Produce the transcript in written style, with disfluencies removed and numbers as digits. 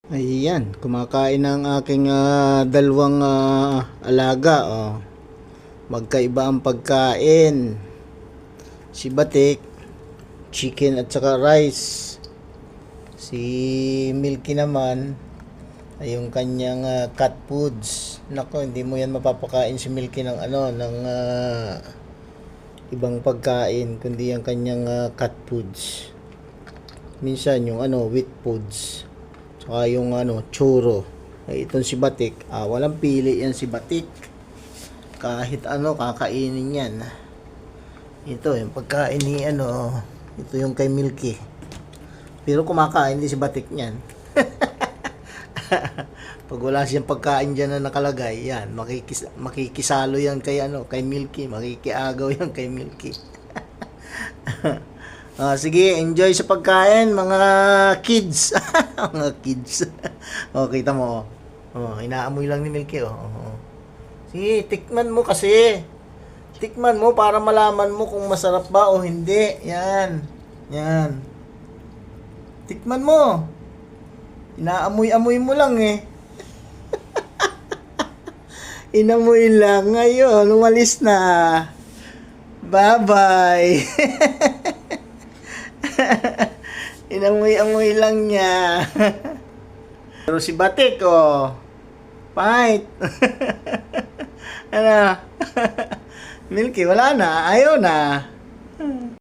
Ayan, kumakain ng aking dalawang alaga. Oh. Magkaiba ang pagkain. Si Batik, chicken at saka rice. Si Milky naman ay yung kanyang cat foods. Nako, hindi mo yan mapapakain si Milky ng ibang pagkain kundi yung kanyang cat foods. Minsan yung wheat foods. Saka yung churro. Ay, itong si Batik, walang pili yan si Batik. Kahit kakainin yan. Ito, yung pagkain ni ito yung kay Milky. Pero kumakain din si Batik niyan. Pag wala siyang pagkain dyan na nakalagay, yan, makikisalo yan kay Milky. Makikiagaw yan kay Milky. Sige, enjoy sa pagkain, mga kids. Mga kids. Kita mo. Inaamoy lang ni Milky. Sige, tikman mo kasi. Tikman mo para malaman mo kung masarap ba o hindi. Yan. Yan. Tikman mo. Inaamoy-amoy mo lang eh. Inamoy lang. Ngayon, umalis na. Bye-bye. Inamoy-amoy lang niya. Pero si Batik, fight. Ano? Milky, wala na. Ayaw na.